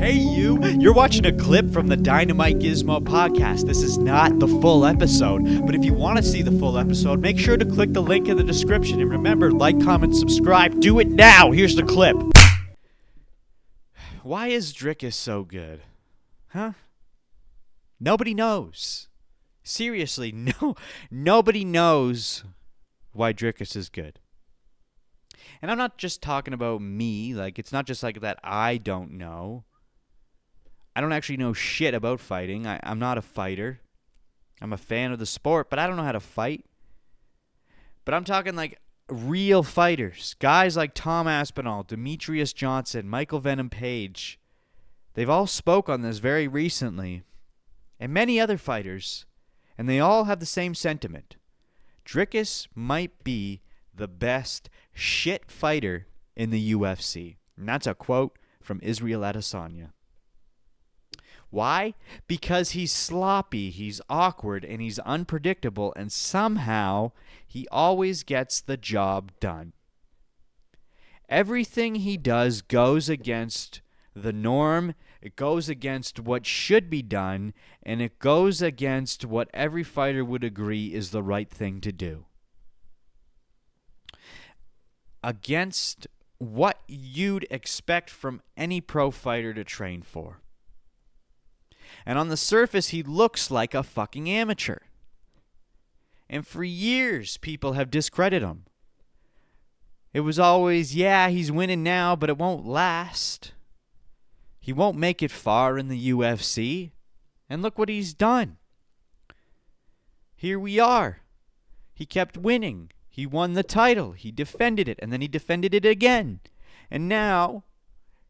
Hey you! You're watching a clip from the DynamiteGizmo podcast. This is not the full episode, but if you want to see the full episode, make sure to click the link in the description. And remember, like, comment, subscribe. Do it now! Here's the clip. Why is Dricus so good? Huh? Nobody knows. Seriously, nobody knows why Dricus is good. And I'm not just talking about me. Like, it's not just like that I don't know. I don't actually know shit about fighting. I'm not a fighter. I'm a fan of the sport, but I don't know how to fight. But I'm talking like real fighters. Guys like Tom Aspinall, Demetrius Johnson, Michael Venom Page. They've all spoke on this very recently. And many other fighters. And they all have the same sentiment. Dricus might be the best shit fighter in the UFC. And that's a quote from Israel Adesanya. Why? Because he's sloppy, he's awkward, and he's unpredictable, and somehow he always gets the job done. Everything he does goes against the norm, it goes against what should be done, and it goes against what every fighter would agree is the right thing to do. Against what you'd expect from any pro fighter to train for. And on the surface, he looks like a fucking amateur. And for years, people have discredited him. It was always, yeah, he's winning now, but it won't last. He won't make it far in the UFC. And look what he's done. Here we are. He kept winning. He won the title. He defended it, and then he defended it again. And now,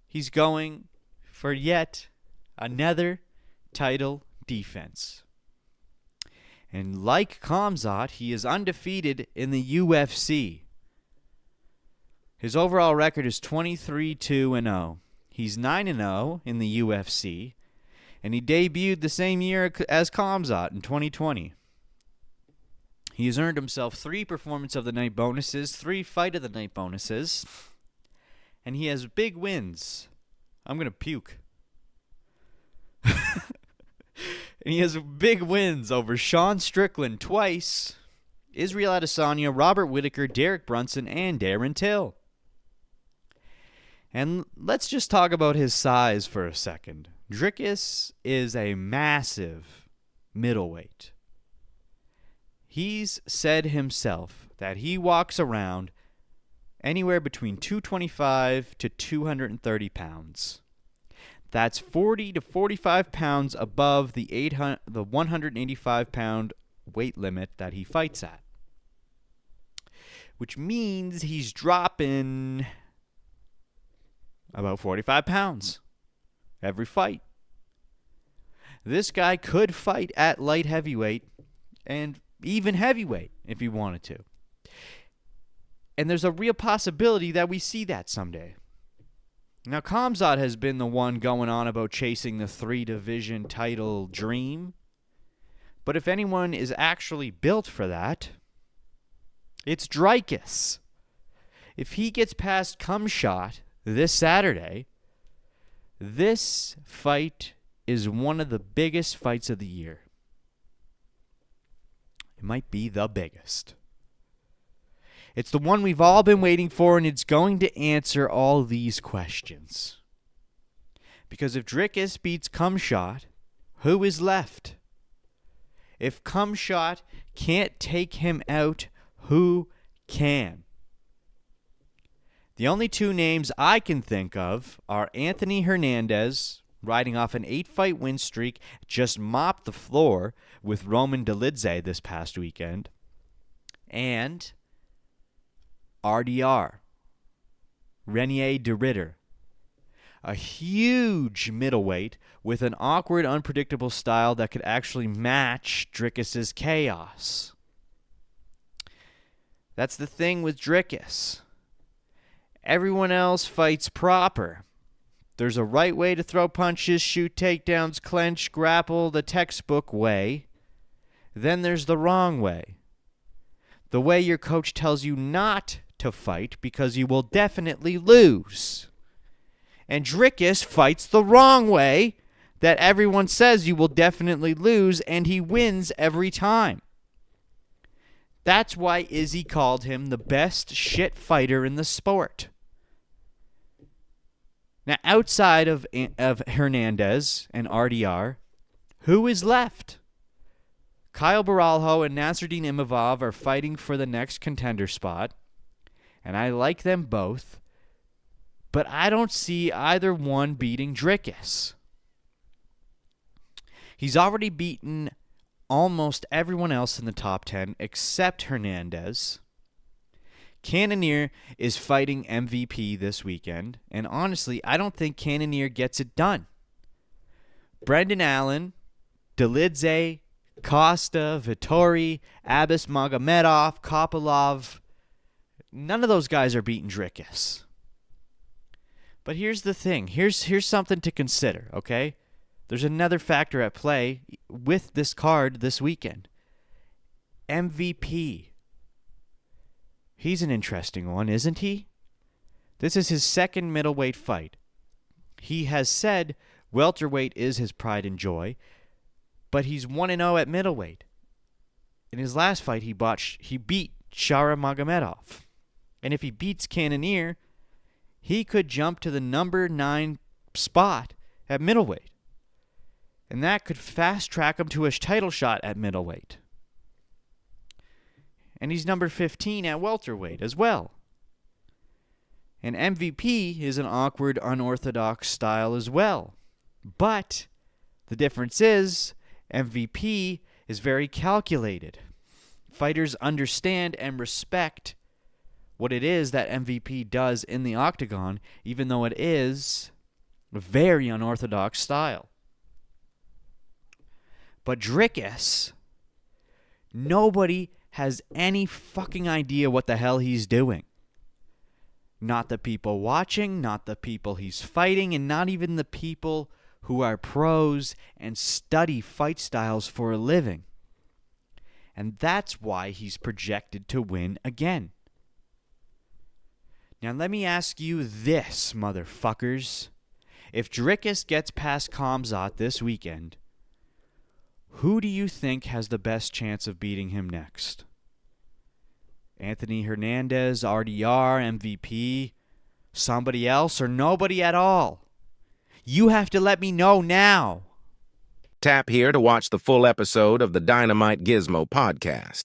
he's going for yet another title defense. And like Khamzat, he is undefeated in the UFC. His overall record is 23-2-0. He's 9-0 in the UFC, and he debuted the same year as Khamzat in 2020. He has earned himself 3 Performance of the Night bonuses, 3 Fight of the Night bonuses, and he has big wins. I'm going to puke. And he has big wins over Sean Strickland twice, Israel Adesanya, Robert Whittaker, Derek Brunson, and Darren Till. And let's just talk about his size for a second. Dricus is a massive middleweight. He's said himself that he walks around anywhere between 225 to 230 pounds. That's 40 to 45 pounds above the 185-pound weight limit that he fights at. Which means he's dropping about 45 pounds every fight. This guy could fight at light heavyweight and even heavyweight if he wanted to. And there's a real possibility that we see that someday. Now, Khamzat has been the one going on about chasing the 3-division title dream. But if anyone is actually built for that, it's Dricus. If he gets past Khamzat this Saturday, this fight is one of the biggest fights of the year. It might be the biggest. It's the one we've all been waiting for, and it's going to answer all these questions. Because if Dricus beats Khamzat, who is left? If Khamzat can't take him out, who can? The only 2 names I can think of are Anthony Hernandez, riding off an 8-fight win streak, just mopped the floor with Roman Dolidze this past weekend, and RDR, Reinier de Ridder, a huge middleweight with an awkward, unpredictable style that could actually match Dricus's chaos. That's the thing with Dricus. Everyone else fights proper. There's a right way to throw punches, shoot takedowns, clench, grapple, the textbook way. Then there's the wrong way. The way your coach tells you not to fight because you will definitely lose. And Dricus fights the wrong way that everyone says you will definitely lose, and he wins every time. That's why Izzy called him the best shit fighter in the sport. Now, outside of Hernandez and RDR, who is left? Kyle Baralho and Nasruddin Imavov are fighting for the next contender spot, and I like them both, but I don't see either one beating Dricus. He's already beaten almost everyone else in the top 10 except Hernandez. Cannonier is fighting MVP this weekend, and honestly, I don't think Cannonier gets it done. Brendan Allen, Dolidze, Costa, Vittori, Abbas Magomedov, Kopylov, none of those guys are beating Dricus. But here's the thing. Here's something to consider, okay? There's another factor at play with this card this weekend. MVP. He's an interesting one, isn't he? This is his second middleweight fight. He has said welterweight is his pride and joy, but he's 1-0 at middleweight. In his last fight, he beat Shara Magomedov. And if he beats Cannonier, he could jump to the number 9 spot at middleweight. And that could fast-track him to a title shot at middleweight. And he's number 15 at welterweight as well. And MVP is an awkward, unorthodox style as well. But the difference is MVP is very calculated. Fighters understand and respect what it is that MVP does in the octagon, even though it is a very unorthodox style. But Dricus, nobody has any fucking idea what the hell he's doing. Not the people watching, not the people he's fighting, and not even the people who are pros and study fight styles for a living. And that's why he's projected to win again. Now let me ask you this, motherfuckers. If Dricus gets past Khamzat this weekend, who do you think has the best chance of beating him next? Anthony Hernandez, RDR, MVP, somebody else, or nobody at all? You have to let me know now. Tap here to watch the full episode of the Dynamite Gizmo podcast.